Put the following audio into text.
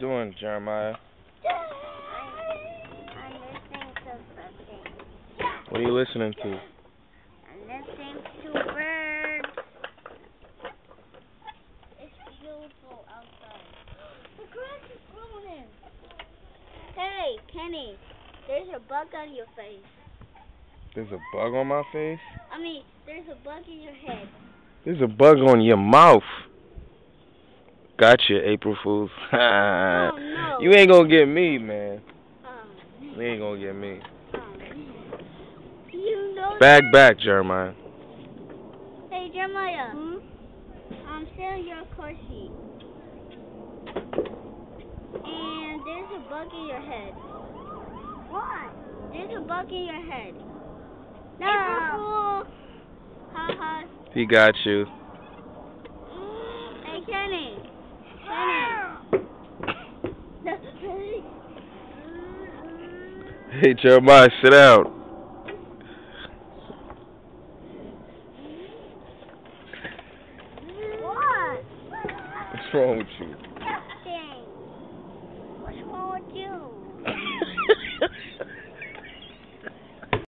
doing, Jeremiah? I'm listening to something. What are you listening to? I'm listening to birds. It's beautiful outside. The grass is growing. Hey, Kenny, there's a bug on your face. There's a bug on my face? There's a bug in your head. There's a bug on your mouth. Gotcha, April Fools. Oh, no. You ain't gonna get me, man. Um, You ain't gonna get me. You know Back, Jeremiah. Hey, Jeremiah. I'm sitting your car seat. And there's a bug in your head. What? There's a bug in your head. No. April Fool. Ha ha. He got you. Hey, Kenny. Hey, Jeremiah, sit down. What? What's wrong with you?